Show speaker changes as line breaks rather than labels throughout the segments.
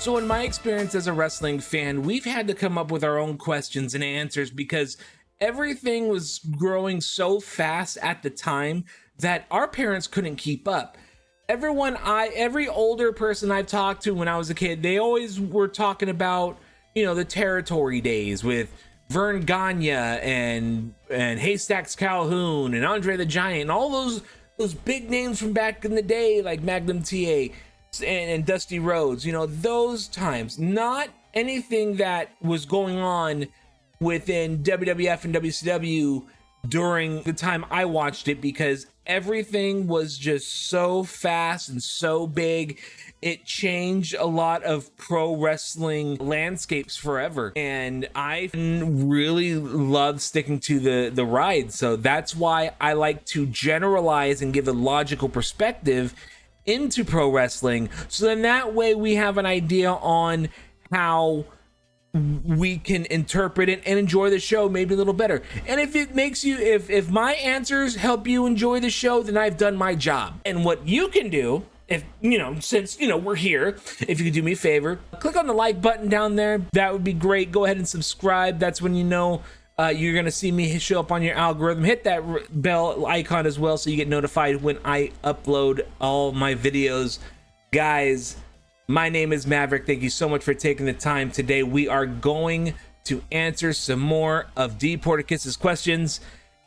So in my experience as a wrestling fan, we've had to come up with our own questions and answers because everything was growing so fast at the time that our parents couldn't keep up. Every older person I've talked to when I was a kid, they always were talking about, the territory days with Vern Gagne and Haystacks Calhoun and Andre the Giant and all those big names from back in the day, like Magnum TA and Dusty Rhodes, those times. Not anything that was going on within WWF and WCW during the time I watched it, because everything was just so fast and so big. It changed a lot of pro wrestling landscapes forever, and I really love sticking to the ride. So that's why I like to generalize and give a logical perspective into pro wrestling, so then that way we have an idea on how we can interpret it and enjoy the show maybe a little better. And if it makes you, if my answers help you enjoy the show, then I've done my job. And what you can do, if since we're here, if you could do me a favor, click on the like button down there. That would be great. Go ahead and subscribe. That's when you're gonna see me show up on your algorithm. Hit that bell icon as well so you get notified when I upload all my videos. Guys, my name is Maverick. Thank you so much for taking the time today. We are going to answer some more of Dporticus's questions,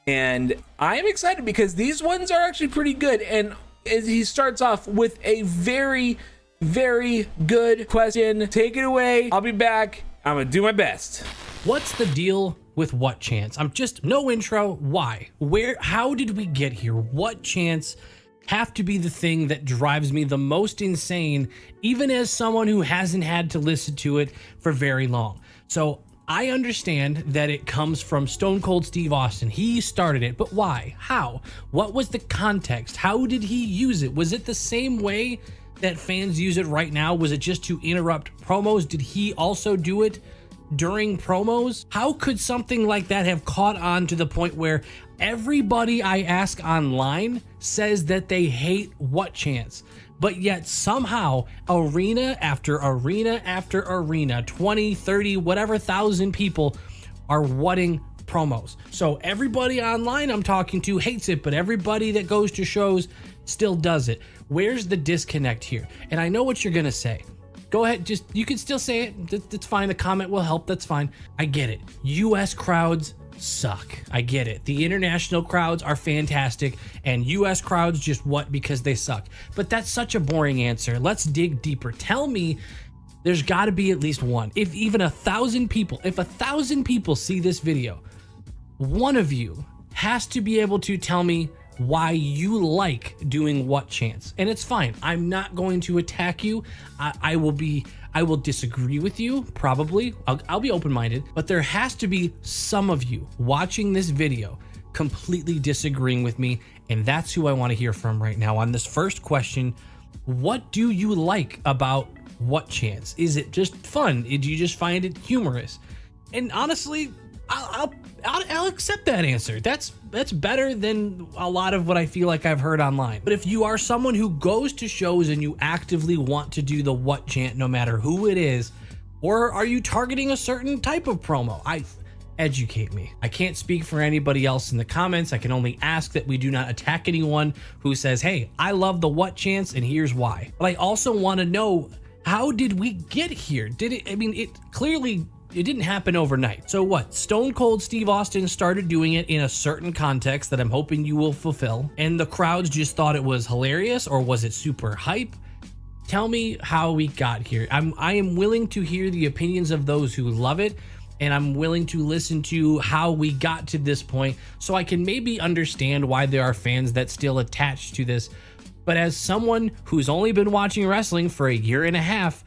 and I am excited because these ones are actually pretty good. And he starts off with a very, very good question. Take it away. I'll be back. I'm gonna do my best.
What's the deal with what chants? No intro. Why? How did we get here? What chants have to be the thing that drives me the most insane, even as someone who hasn't had to listen to it for very long? So I understand that it comes from Stone Cold Steve Austin. He started it, but why? How? What was the context? How did he use it? Was it the same way that fans use it right now? Was it just to interrupt promos? Did he also do it during promos? How could something like that have caught on to the point where everybody I ask online says that they hate what chants, but yet somehow arena after arena after arena, 20, 30, whatever thousand people are whatting promos? So everybody online I'm talking to hates it, but everybody that goes to shows still does it. Where's the disconnect here? And I know what you're gonna say. Go ahead, you can still say it. That's fine. The comment will help. That's fine. I get it. US crowds suck. I get it. The international crowds are fantastic, and US crowds just what because they suck. But that's such a boring answer. Let's dig deeper. Tell me there's got to be at least one. If even 1,000 people, if 1,000 people see this video, one of you has to be able to tell me why you like doing what chants. And it's fine. I'm not going to attack you. I will disagree with you, probably. I'll be open-minded, but there has to be some of you watching this video completely disagreeing with me, and that's who I want to hear from right now on this first question. What do you like about what chants? Is it just fun? Do you just find it humorous? And honestly, I'll accept that answer. That's better than a lot of what I feel like I've heard online. But if you are someone who goes to shows and you actively want to do the what chant, no matter who it is, or are you targeting a certain type of promo? Educate me. I can't speak for anybody else in the comments. I can only ask that we do not attack anyone who says, hey, I love the what chants and here's why. But I also want to know, how did we get here? It didn't happen overnight. So what? Stone Cold Steve Austin started doing it in a certain context that I'm hoping you will fulfill, and the crowds just thought it was hilarious, or was it super hype? Tell me how we got here. I am willing to hear the opinions of those who love it, and I'm willing to listen to how we got to this point so I can maybe understand why there are fans that still attach to this. But as someone who's only been watching wrestling for a year and a half,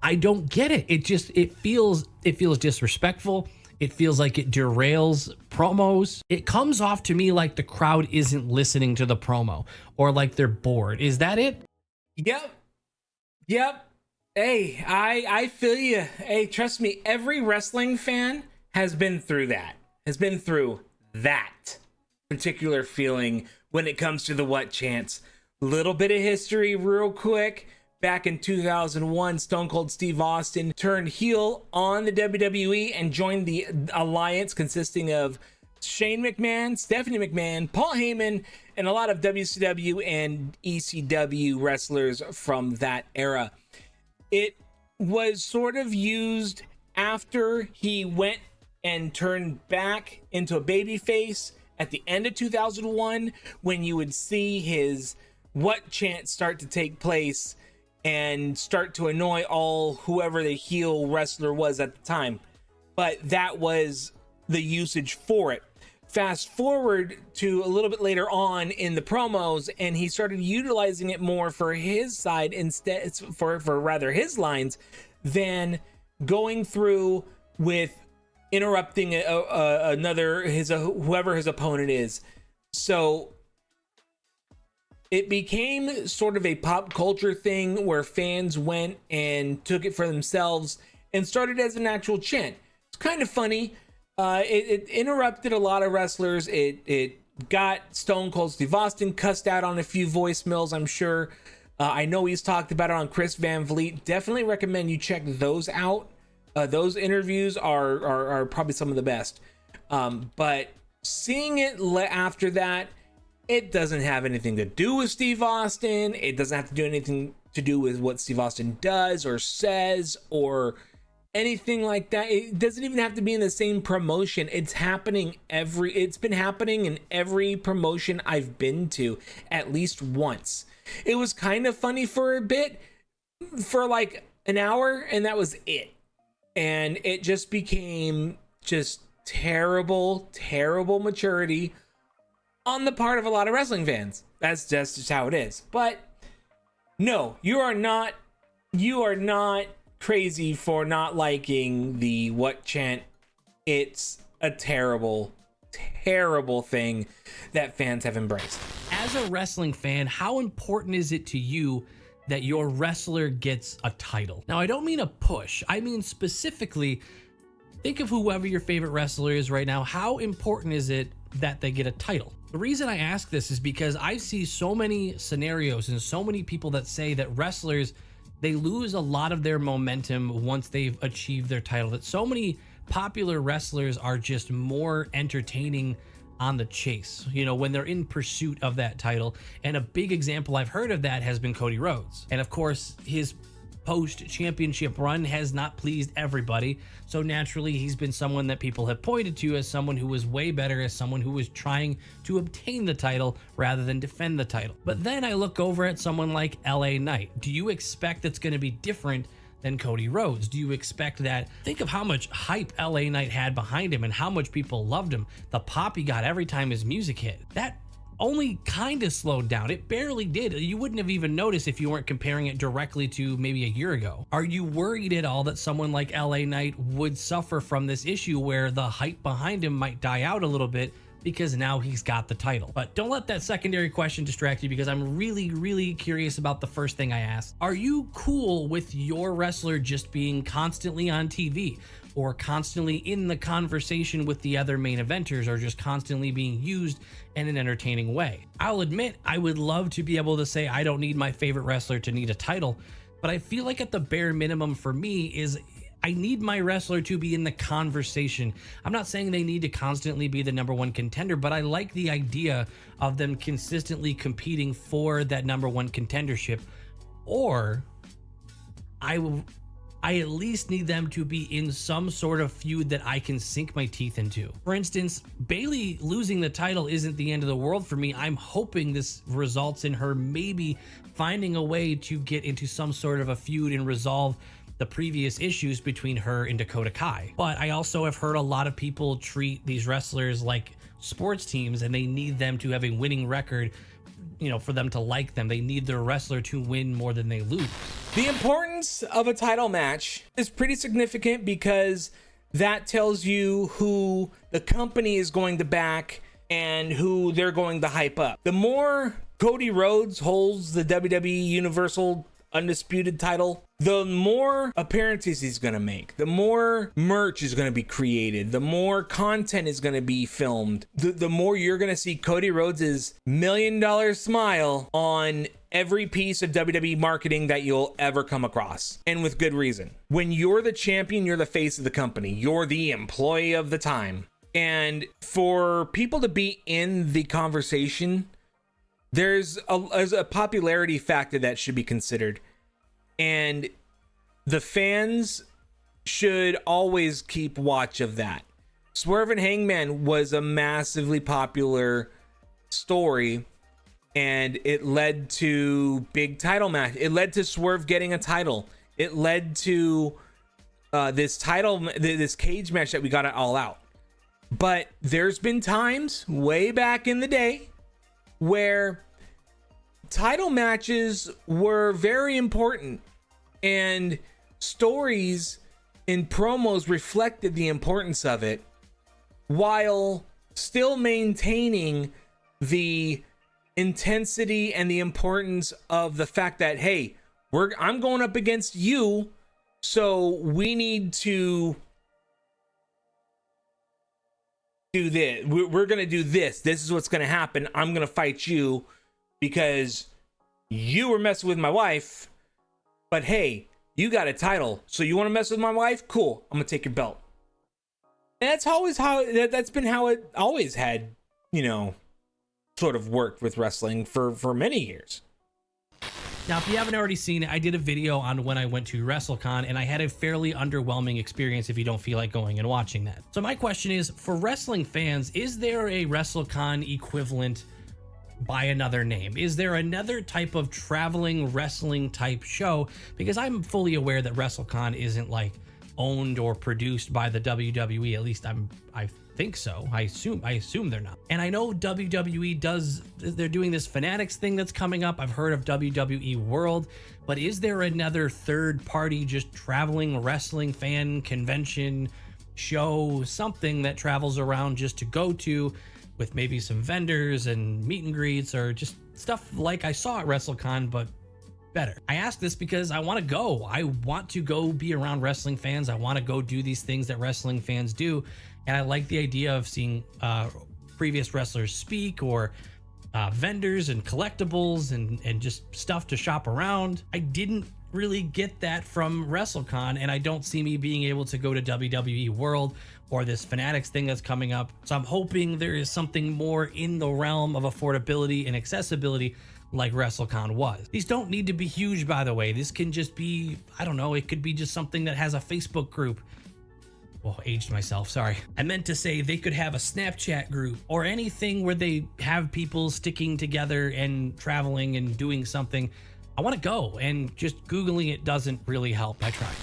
I don't get it. It feels disrespectful. It feels like it derails promos. It comes off to me like the crowd isn't listening to the promo, or like they're bored. Is that it?
Yep. Hey, I feel you. Hey, trust me, every wrestling fan has been through that particular feeling when it comes to the what chants. Little bit of history real quick. back in 2001, Stone Cold Steve Austin turned heel on the WWE and joined the alliance consisting of Shane McMahon, Stephanie McMahon, Paul Heyman, and a lot of WCW and ECW wrestlers from that era. It was sort of used after he went and turned back into a babyface at the end of 2001, when you would see his what chant start to take place and start to annoy whoever the heel wrestler was at the time. But that was the usage for it. Fast forward to a little bit later on in the promos, and he started utilizing it more for his side instead, for rather his lines, than going through with interrupting whoever his opponent is. So it became sort of a pop culture thing where fans went and took it for themselves and started as an actual chant. It's kind of funny. It interrupted a lot of wrestlers. It got Stone Cold Steve Austin cussed out on a few voicemails, I'm sure. I know he's talked about it on Chris Van Vliet. Definitely recommend you check those out. Those interviews are probably some of the best. But seeing it after that, it doesn't have anything to do with Steve Austin. It doesn't have to do anything to do with what Steve Austin does or says or anything like that. It doesn't even have to be in the same promotion. It's been happening in every promotion I've been to at least once. It was kind of funny for a bit, for like an hour, and that was it. And it just became just terrible maturity on the part of a lot of wrestling fans. That's just how it is. But no, you are not crazy for not liking the what chant. It's a terrible thing that fans have embraced.
As a wrestling fan, how important is it to you that your wrestler gets a title? Now, I don't mean a push. I mean specifically, think of whoever your favorite wrestler is right now. How important is it that they get a title? The reason I ask this is because I see so many scenarios and so many people that say that wrestlers, they lose a lot of their momentum once they've achieved their title, that so many popular wrestlers are just more entertaining on the chase, when they're in pursuit of that title. And a big example I've heard of that has been Cody Rhodes. And of course, his post-championship run has not pleased everybody. So naturally, he's been someone that people have pointed to as someone who was way better, as someone who was trying to obtain the title rather than defend the title. But then I look over at someone like LA Knight. Do you expect that's going to be different than Cody Rhodes? Do you expect that? Think of how much hype LA Knight had behind him and how much people loved him. The pop he got every time his music hit. That only kind of slowed down. It barely did. You wouldn't have even noticed if you weren't comparing it directly to maybe a year ago. Are you worried at all that someone like LA Knight would suffer from this issue where the hype behind him might die out a little bit because now he's got the title? But don't let that secondary question distract you, because I'm really curious about the first thing I asked. Are you cool with your wrestler just being constantly on TV, or constantly in the conversation with the other main eventers, or just constantly being used in an entertaining way? I'll admit, I would love to be able to say I don't need my favorite wrestler to need a title, but I feel like at the bare minimum for me is I need my wrestler to be in the conversation. I'm not saying they need to constantly be the number one contender, but I like the idea of them consistently competing for that number one contendership. Or I at least need them to be in some sort of feud that I can sink my teeth into. For instance, Bayley losing the title isn't the end of the world for me. I'm hoping this results in her maybe finding a way to get into some sort of a feud and resolve the previous issues between her and Dakota Kai. But I also have heard a lot of people treat these wrestlers like sports teams, and they need them to have a winning record, for them to like them. They need their wrestler to win more than they lose.
The importance of a title match is pretty significant, because that tells you who the company is going to back and who they're going to hype up. The more Cody Rhodes holds the WWE Universal Undisputed title, the more appearances he's going to make, the more merch is going to be created, the more content is going to be filmed, the more you're going to see Cody Rhodes' $1 million smile on every piece of WWE marketing that you'll ever come across, and with good reason. When you're the champion, you're the face of the company. You're the employee of the time. And for people to be in the conversation, there's a popularity factor that should be considered. And the fans should always keep watch of that. Swerve and Hangman was a massively popular story, and it led to big title match. It led to Swerve getting a title. It led to this cage match that we got at All Out. But there's been times way back in the day where title matches were very important, and stories and promos reflected the importance of it, while still maintaining the intensity and the importance of the fact that, hey, I'm going up against you, so we need to do this. We're going to do this. This is what's going to happen. I'm going to fight you because you were messing with my wife, but hey, you got a title, so you want to mess with my wife? Cool, I'm going to take your belt. And that's been how it always had, sort of worked with wrestling for many years.
Now, if you haven't already seen it, I did a video on when I went to WrestleCon, and I had a fairly underwhelming experience if you don't feel like going and watching that. So my question is, for wrestling fans, is there a WrestleCon equivalent by another name? Is there another type of traveling wrestling type show? Because I'm fully aware that WrestleCon isn't like owned or produced by the WWE. At least I think so. I assume they're not. And I know WWE they're doing this Fanatics thing that's coming up. I've heard of WWE World, but is there another third party just traveling wrestling fan convention show, something that travels around just to go to, with maybe some vendors and meet and greets, or just stuff like I saw at WrestleCon, but better? I ask this because I want to go. I want to go be around wrestling fans. I want to go do these things that wrestling fans do. And I like the idea of seeing previous wrestlers speak, or vendors and collectibles and just stuff to shop around. I didn't really get that from WrestleCon, and I don't see me being able to go to WWE World or this Fanatics thing that's coming up. So I'm hoping there is something more in the realm of affordability and accessibility like WrestleCon was. These don't need to be huge, by the way. This can just be, I don't know, it could be just something that has a Facebook group. Well, aged myself, sorry. I meant to say they could have a Snapchat group, or anything where they have people sticking together and traveling and doing something. I want to go, and just Googling it doesn't really help. I tried.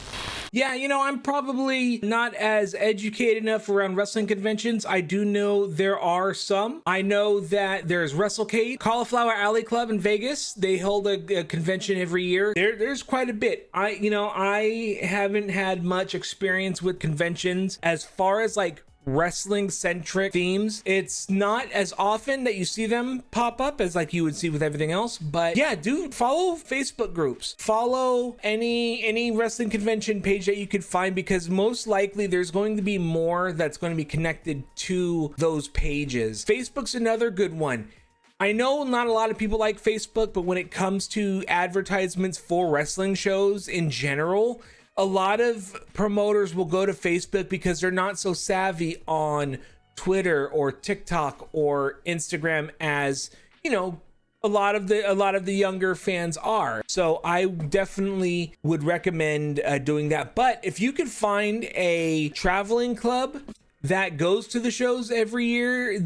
Yeah, I'm probably not as educated enough around wrestling conventions. I do know there are some. I know that there's WrestleCade, Cauliflower Alley Club in Vegas. They hold a convention every year. There's quite a bit. I haven't had much experience with conventions as far as like wrestling centric themes. It's not as often that you see them pop up as like you would see with everything else, but yeah, do follow Facebook groups, follow any wrestling convention page that you could find, because most likely there's going to be more that's going to be connected to those pages. Facebook's another good one. I know not a lot of people like Facebook, but when it comes to advertisements for wrestling shows in general, a lot of promoters will go to Facebook because they're not so savvy on Twitter or TikTok or Instagram as, a lot of the younger fans are. So I definitely would recommend doing that. But if you could find a traveling club that goes to the shows every year,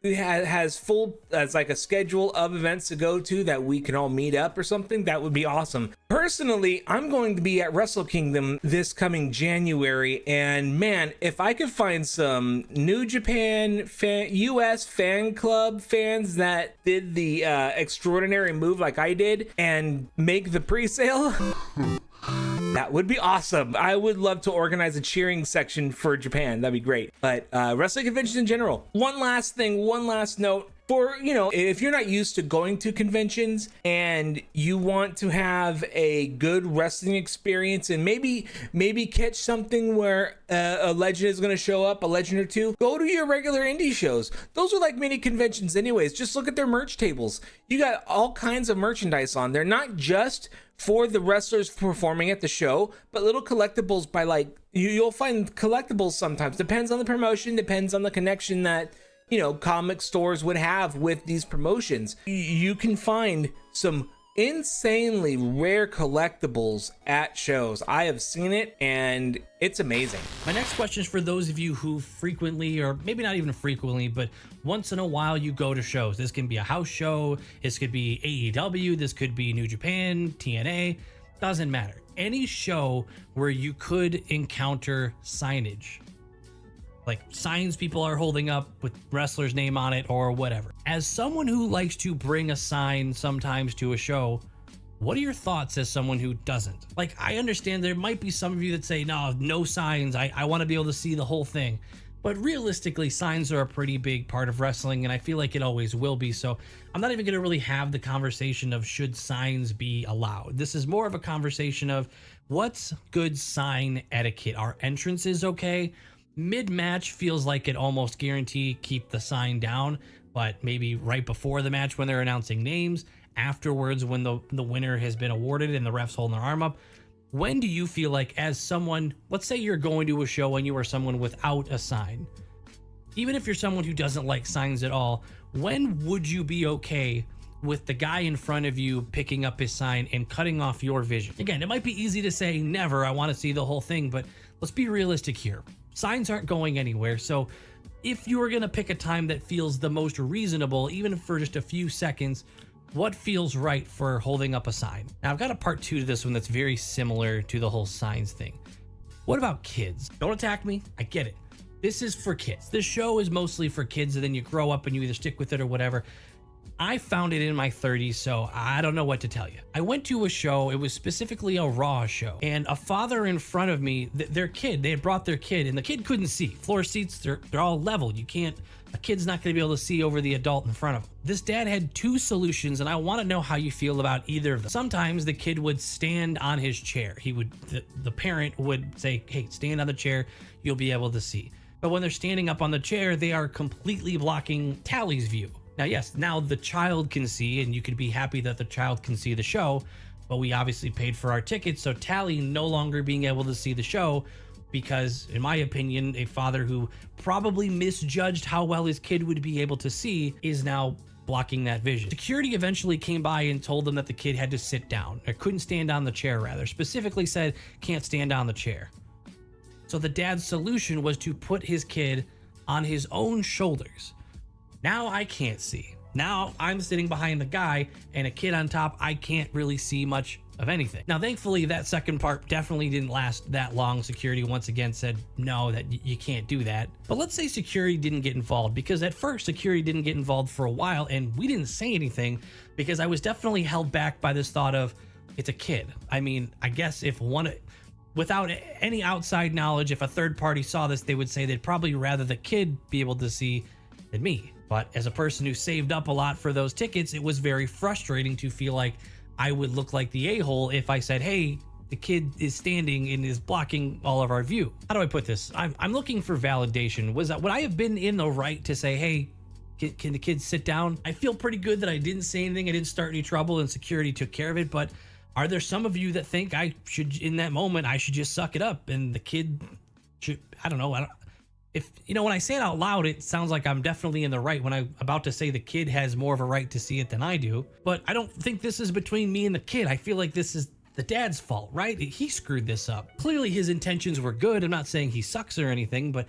has full as like a schedule of events to go to that we can all meet up or something, that would be awesome. Personally, I'm going to be at Wrestle Kingdom this coming January, and man, if I could find some New Japan US fan club fans that did the extraordinary move like I did and make the pre-sale, that would be awesome. I would love to organize a cheering section for Japan. That'd be great. But wrestling conventions in general. One last note. for, if you're not used to going to conventions and you want to have a good wrestling experience and maybe catch something where a legend is going to show up, a legend or two, go to your regular indie shows. Those are like mini conventions anyways. Just look at their merch tables. You got all kinds of merchandise on there, not just for the wrestlers performing at the show, but little collectibles by like, you'll find collectibles sometimes. Depends on the promotion, depends on the connection that comic stores would have with these promotions. You can find some insanely rare collectibles at shows. I have seen it and it's amazing.
My next question is for those of you who frequently, or maybe not even frequently, but once in a while you go to shows. This can be a house show, this could be AEW, this could be New Japan, TNA, doesn't matter. Any show where you could encounter signage, like signs people are holding up with wrestler's name on it or whatever. As someone who likes to bring a sign sometimes to a show, what are your thoughts as someone who doesn't? Like, I understand there might be some of you that say, no signs. I want to be able to see the whole thing. But realistically, signs are a pretty big part of wrestling, and I feel like it always will be. So I'm not even going to really have the conversation of should signs be allowed. This is more of a conversation of what's good sign etiquette. Are entrances okay? Mid-match feels like it almost guarantee keep the sign down, but maybe right before the match when they're announcing names, afterwards when the winner has been awarded and the refs holding their arm up. When do you feel like, as someone, let's say you're going to a show and you are someone without a sign, even if you're someone who doesn't like signs at all, when would you be okay with the guy in front of you picking up his sign and cutting off your vision? Again, it might be easy to say never, I want to see the whole thing, but let's be realistic here. Signs aren't going anywhere, so if you were going to pick a time that feels the most reasonable, even for just a few seconds, what feels right for holding up a sign? Now, I've got a part 2 to this one that's very similar to the whole signs thing. What about kids? Don't attack me. I get it. This is for kids. This show is mostly for kids, and then you grow up and you either stick with it or whatever. I found it in my 30s, so I don't know what to tell you. I went to a show, it was specifically a Raw show, and a father in front of me, their kid, they had brought their kid, and the kid couldn't see. Floor seats, they're all level. A kid's not gonna be able to see over the adult in front of him. This dad had 2 solutions, and I wanna know how you feel about either of them. Sometimes the kid would stand on his chair. The parent would say, hey, stand on the chair, you'll be able to see. But when they're standing up on the chair, they are completely blocking Tally's view. Now, yes, now the child can see, and you could be happy that the child can see the show, but we obviously paid for our tickets, so Tally no longer being able to see the show because, in my opinion, a father who probably misjudged how well his kid would be able to see is now blocking that vision. Security eventually came by and told them that the kid had to sit down, or couldn't stand on the chair rather, specifically said can't stand on the chair. So the dad's solution was to put his kid on his own shoulders. Now I can't see. Now I'm sitting behind the guy and a kid on top. I can't really see much of anything. Now, thankfully, that second part definitely didn't last that long. Security once again said, no, that you can't do that. But let's say security didn't get involved, because at first security didn't get involved for a while and we didn't say anything because I was definitely held back by this thought of it's a kid. I mean, I guess if without any outside knowledge, if a third party saw this, they would say they'd probably rather the kid be able to see than me. But as a person who saved up a lot for those tickets, it was very frustrating to feel like I would look like the a-hole if I said, hey, the kid is standing and is blocking all of our view. How do I put this? I'm looking for validation. Would I have been in the right to say, hey, can the kids sit down? I feel pretty good that I didn't say anything. I didn't start any trouble and security took care of it. But are there some of you that think I should, in that moment, I should just suck it up and the kid should, I don't know. If, when I say it out loud, it sounds like I'm definitely in the right when I'm about to say the kid has more of a right to see it than I do. But I don't think this is between me and the kid. I feel like this is the dad's fault, right? He screwed this up. Clearly his intentions were good. I'm not saying he sucks or anything, but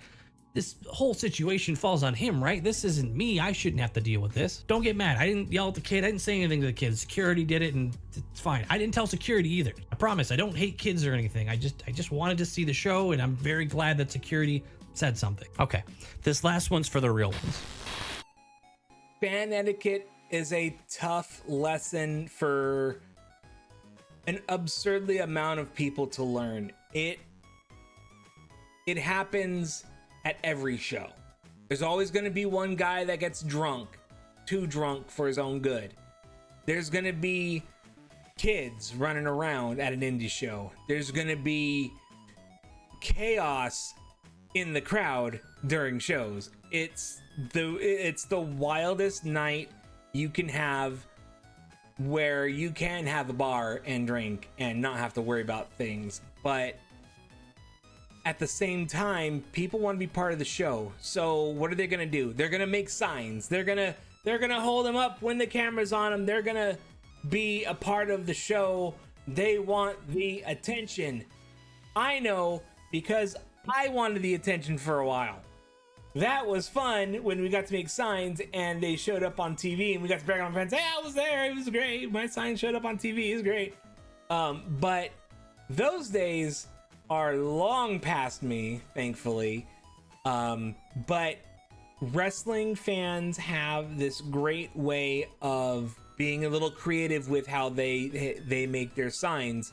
this whole situation falls on him, right? This isn't me. I shouldn't have to deal with this. Don't get mad. I didn't yell at the kid. I didn't say anything to the kid. Security did it and it's fine. I didn't tell security either. I promise I don't hate kids or anything. I just wanted to see the show, and I'm very glad that security said something. Okay, this last one's for the real ones.
Fan etiquette is a tough lesson for an absurdly amount of people to learn. It happens at every show. There's always going to be one guy that gets drunk too drunk for his own good. There's gonna be kids running around at an indie show. There's gonna be chaos in the crowd during shows. It's the wildest night you can have, where you can have a bar and drink and not have to worry about things. But at the same time, people want to be part of the show. So what are they gonna do? They're gonna make signs. They're gonna hold them up when the camera's on them. They're gonna be a part of the show. They want the attention. I know, because I wanted the attention for a while. That was fun when we got to make signs and they showed up on TV and we got to brag on friends. Hey, I was there. It was great. My sign showed up on TV. It was great. But those days are long past me, thankfully. But wrestling fans have this great way of being a little creative with how they make their signs.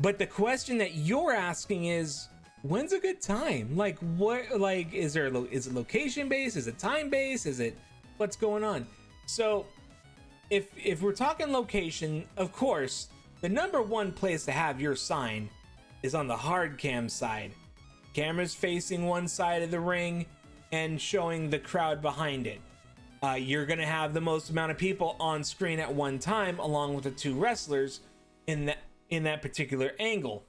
But the question that you're asking is, when's a good time? Like, what, like, is it location based? Is it time based? Is it, what's going on? So if we're talking location, of course, the number one place to have your sign is on the hard cam side. Cameras facing one side of the ring and showing the crowd behind it. You're gonna have the most amount of people on screen at one time, along with the two wrestlers in that particular angle.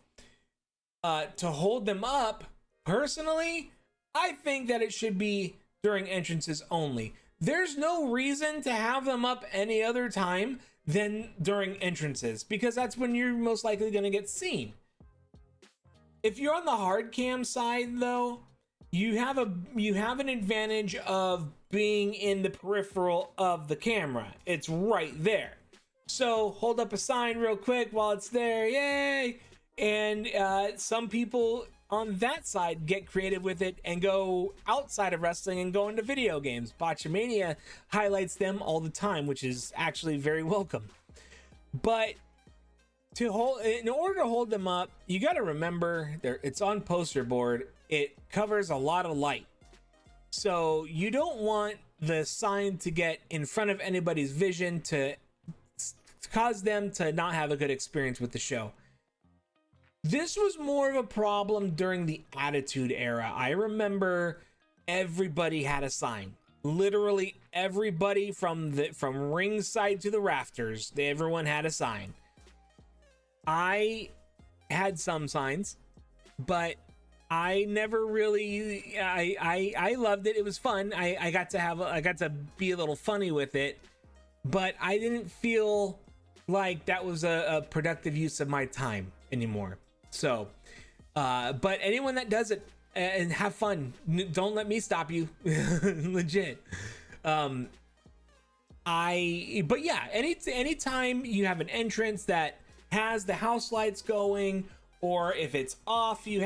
To hold them up, personally, I think that it should be during entrances only. There's no reason to have them up any other time than during entrances, because that's when you're most likely going to get seen. If you're on the hard cam side, though, you have an advantage of being in the peripheral of the camera. It's right there. So hold up a sign real quick while it's there. Yay! And some people on that side get creative with it and go outside of wrestling and go into video games. Botchamania highlights them all the time, which is actually very welcome. But in order to hold them up, you got to remember it's on poster board. It covers a lot of light, so you don't want the sign to get in front of anybody's vision to cause them to not have a good experience with the show. This was more of a problem during the Attitude Era. I remember everybody had a sign. Literally everybody from ringside to the rafters, everyone had a sign. I had some signs, but I never really. I loved it. It was fun. I got to be a little funny with it, but I didn't feel like that was a productive use of my time anymore. So, but anyone that does it and have fun, don't let me stop you. Legit. But yeah, anytime you have an entrance that has the house lights going, or if it's off, you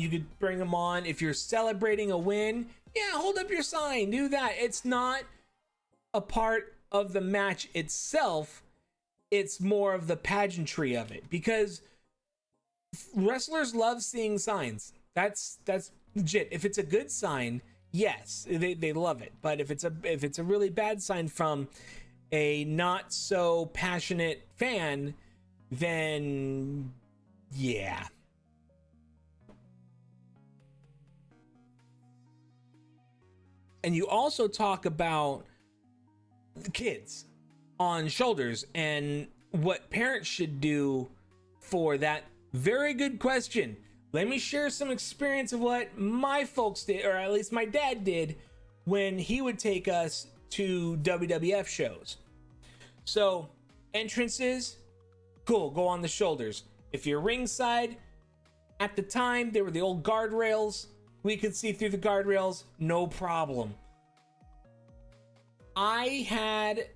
could bring them on. If you're celebrating a win, yeah, hold up your sign, do that. It's not a part of the match itself. It's more of the pageantry of it, because wrestlers love seeing signs. That's legit. If it's a good sign, yes, they love it. But if it's a really bad sign from a not so passionate fan, then yeah. And you also talk about the kids on shoulders and what parents should do for that. Very good question. Let me share some experience of what my folks did, or at least my dad did, when he would take us to WWF shows. So, entrances, cool, go on the shoulders. If you're ringside, at the time, there were the old guardrails. We could see through the guardrails, no problem. I had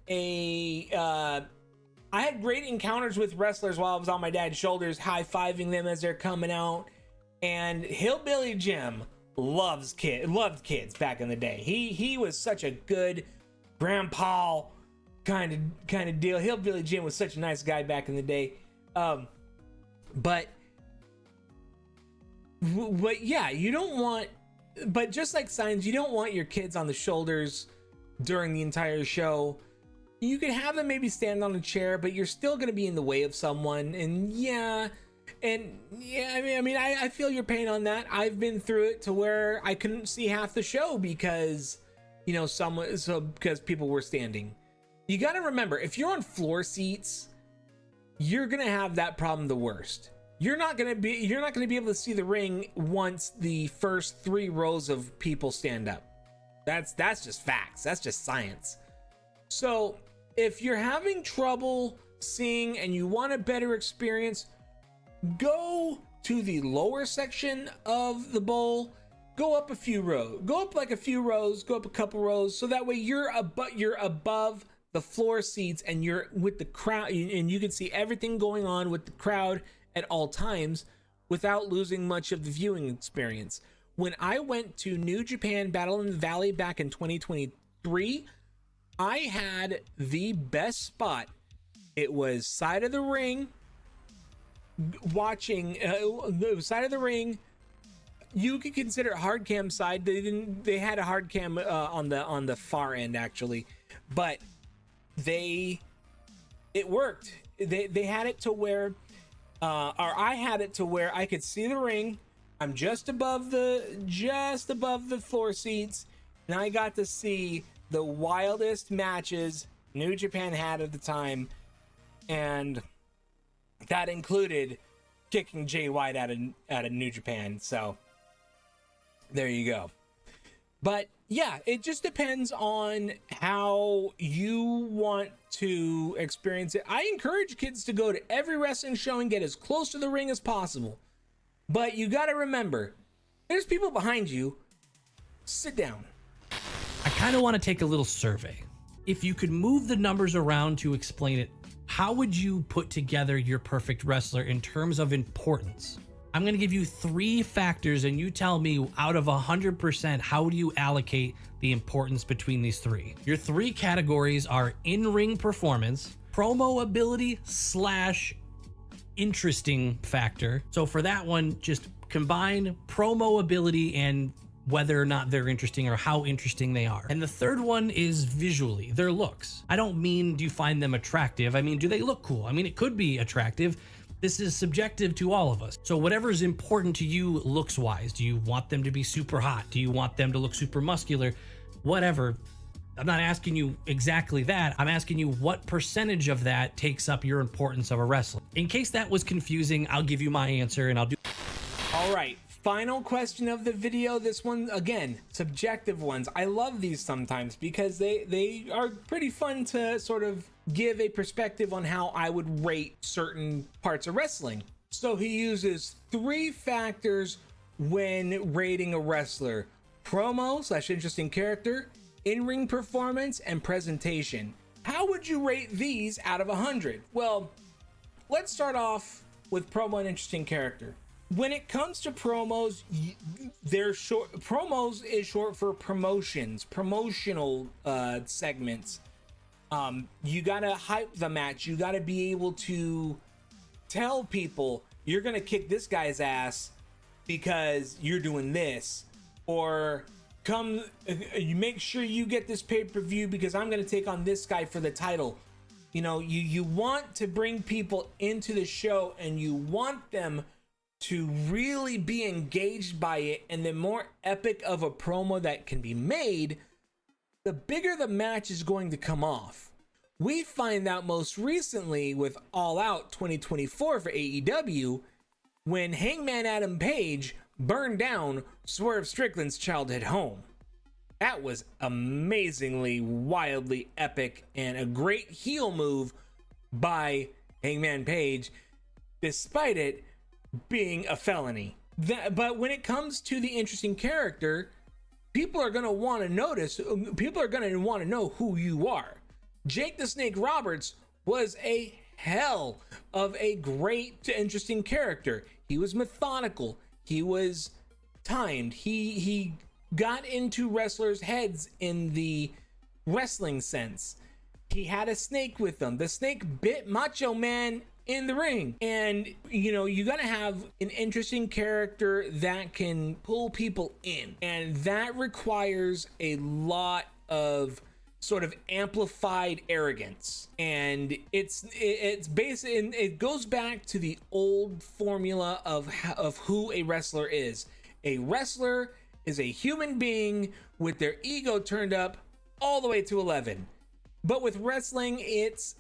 great encounters with wrestlers while I was on my dad's shoulders, high-fiving them as they're coming out. And Hillbilly Jim loved kids back in the day. He was such a good grandpa kind of deal. Hillbilly Jim was such a nice guy back in the day. But yeah, you don't want, but just like signs, you don't want your kids on the shoulders during the entire show. You can have them maybe stand on a chair, but you're still going to be in the way of someone. And yeah, I feel your pain on that. I've been through it to where I couldn't see half the show because, because people were standing. You got to remember, if you're on floor seats, you're going to have that problem the worst. You're not going to be able to see the ring once the first 3 rows of people stand up. That's just facts. That's just science. So if you're having trouble seeing and you want a better experience, go to the lower section of the bowl, go up a few rows, go up like a few rows, go up a couple rows, so that way you're above the floor seats and you're with the crowd, and you can see everything going on with the crowd at all times without losing much of the viewing experience. When I went to New Japan Battle in the Valley back in 2023, I had the best spot. It was side of the ring, watching the side of the ring. You could consider it hard cam side. They had a hard cam on the far end actually, but it worked. They had it to where I had it to where I could see the ring. I'm just above the floor seats, and I got to see the wildest matches New Japan had at the time, and that included kicking Jay White out of New Japan. So there you go. But yeah, it just depends on how you want to experience it. I encourage kids to go to every wrestling show and get as close to the ring as possible. But you got to remember, there's people behind you. Sit down.
I kind of want to take a little survey. If you could move the numbers around to explain it, how would you put together your perfect wrestler in terms of importance? I'm going to give you 3 factors and you tell me out of 100%, how do you allocate the importance between these 3? Your 3 categories are in-ring performance, promo ability / interesting factor. So for that one, just combine promo ability and whether or not they're interesting or how interesting they are. And the third one is visually, their looks. I don't mean do you find them attractive? I mean, do they look cool? I mean, it could be attractive. This is subjective to all of us. So whatever is important to you looks wise. Do you want them to be super hot? Do you want them to look super muscular? Whatever. I'm not asking you exactly that. I'm asking you what percentage of that takes up your importance of a wrestler. In case that was confusing, I'll give you my answer and I'll do.
All right. Final question of the video. This one, again, subjective ones. I love these sometimes because they are pretty fun to sort of give a perspective on how I would rate certain parts of wrestling. So he uses 3 factors when rating a wrestler: promo / interesting character, in-ring performance, and presentation. How would you rate these out of 100? Well, let's start off with promo and interesting character. When it comes to promos, they're short. Promos is short for promotions, promotional segments. You gotta hype the match. You gotta be able to tell people you're gonna kick this guy's ass because you're doing this, or you make sure you get this pay-per-view because I'm gonna take on this guy for the title. You want to bring people into the show and you want them to really be engaged by it, and the more epic of a promo that can be made, the bigger the match is going to come off. We find that most recently with All Out 2024 for AEW, when Hangman Adam Page burned down Swerve Strickland's childhood home. That was amazingly, wildly epic and a great heel move by Hangman Page, despite it being a felony. But when it comes to the interesting character, people are going to want to notice, people are going to want to know who you are. Jake the Snake Roberts was a hell of a great, interesting character. He was methodical. He was timed. He got into wrestlers' heads in the wrestling sense. He had a snake with him. The snake bit Macho Man in the ring. And you gotta have an interesting character that can pull people in, and that requires a lot of sort of amplified arrogance, and it's based, and it goes back to the old formula of who a wrestler is. A wrestler is a human being with their ego turned up all the way to 11. But with wrestling, it's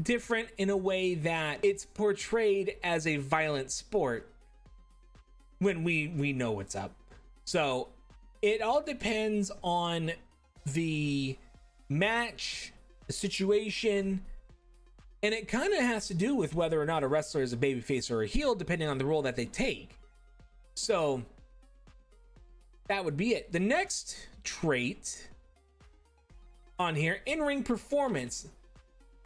different in a way that it's portrayed as a violent sport when we know what's up. So it all depends on the match, the situation, and it kind of has to do with whether or not a wrestler is a babyface or a heel, depending on the role that they take. So that would be it. The next trait on here, in-ring performance.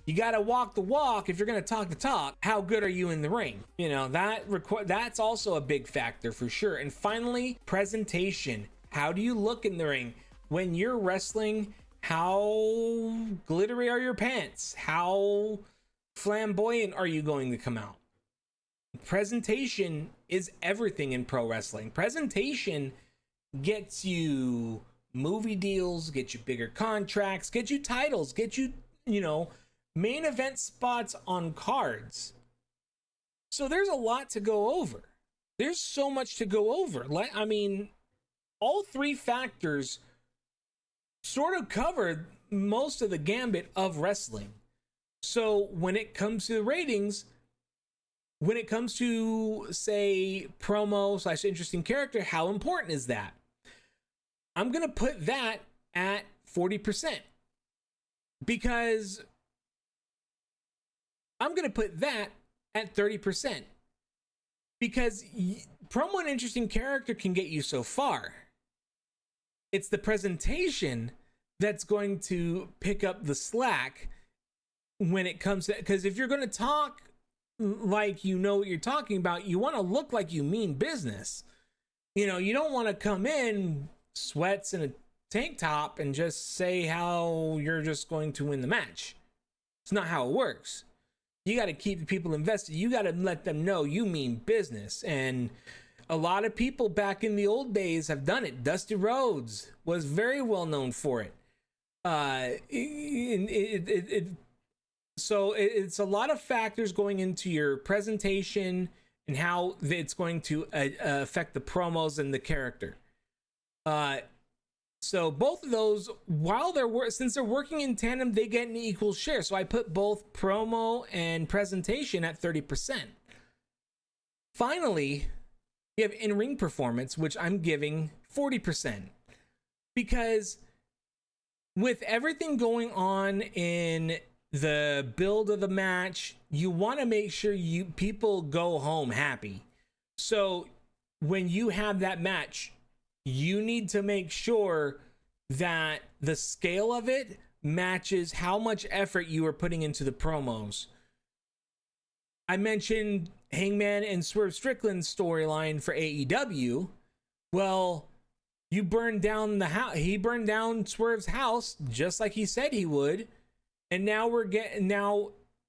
You got to walk the walk if you're going to talk the talk. How good are you in the ring? You know, that's also a big factor for sure. And finally, presentation. How do you look in the ring? When you're wrestling, how glittery are your pants? How flamboyant are you going to come out? Presentation is everything in pro wrestling. Presentation gets you movie deals, gets you bigger contracts, gets you titles, gets you, main event spots on cards. So there's a lot to go over. There's so much to go over. I mean, all three factors sort of covered most of the gambit of wrestling. So when it comes to the ratings, when it comes to, say, promo / interesting character, how important is that? I'm going to put that at 40%, because I'm going to put that at 30%, because promo and interesting character can get you so far. It's the presentation that's going to pick up the slack when it comes to, because if you're going to talk like you know what you're talking about, you want to look like you mean business. You don't want to come in sweats and a tank top and just say how you're just going to win the match. It's not how it works. You got to keep the people invested. You got to let them know you mean business. And a lot of people back in the old days have done it. Dusty Rhodes was very well known for it. So it's a lot of factors going into your presentation and how it's going to affect the promos and the character. So both of those, since they're working in tandem, they get an equal share. So I put both promo and presentation at 30%. Finally, you have in-ring performance, which I'm giving 40%, because with everything going on in the build of the match, you want to make sure people go home happy. So when you have that match, you need to make sure that the scale of it matches how much effort you are putting into the promos. I mentioned Hangman and Swerve Strickland's storyline for AEW. Well, you burned down the house. He burned down Swerve's house just like he said he would. And now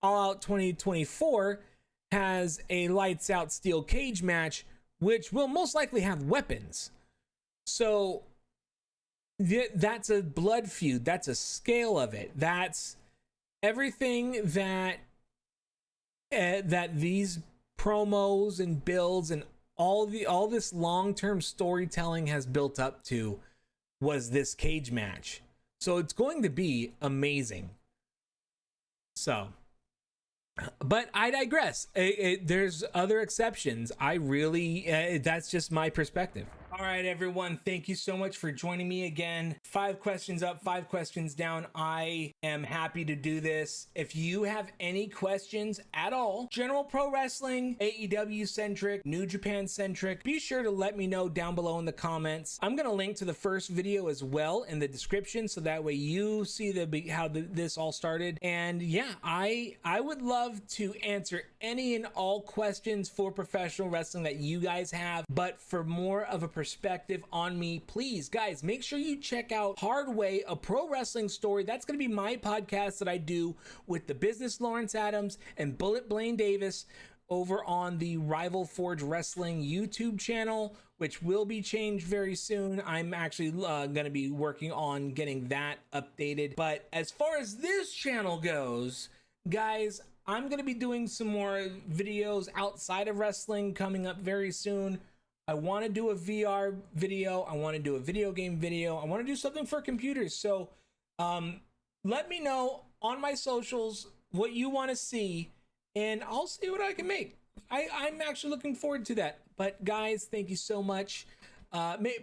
All Out 2024 has a lights out steel cage match, which will most likely have weapons. So that's a blood feud. That's a scale of it. That's everything that these promos and builds and all this long-term storytelling has built up to was this cage match. So it's going to be amazing. So, but I digress. There's other exceptions. That's just my perspective. All right, everyone. Thank you so much for joining me again. 5 questions up, 5 questions down. I am happy to do this. If you have any questions at all, general pro wrestling, AEW centric, New Japan centric, be sure to let me know down below in the comments. I'm going to link to the first video as well in the description, so that way you see how this all started. And yeah, I would love to answer any and all questions for professional wrestling that you guys have, but for more of a perspective on me, please guys, make sure you check out Hardway, a pro wrestling story. That's going to be my podcast that I do with the business Lawrence Adams and Bullet Blaine Davis. over on the Rival Forge Wrestling YouTube channel, which will be changed very soon. I'm actually going to be working on getting that updated. But as far as this channel goes, guys, I'm going to be doing some more videos outside of wrestling coming up very soon. I want to do a VR video. I want to do a video game video. I want to do something for computers. So let me know on my socials what you want to see, and I'll see what I can make. I'm actually looking forward to that. But guys, thank you so much.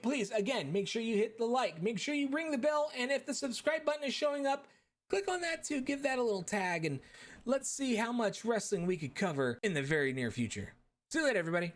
Please, again, make sure you hit the like, make sure you ring the bell, and if the subscribe button is showing up, click on that too. Give that a little tag, and let's see how much wrestling we could cover in the very near future. See you later, everybody.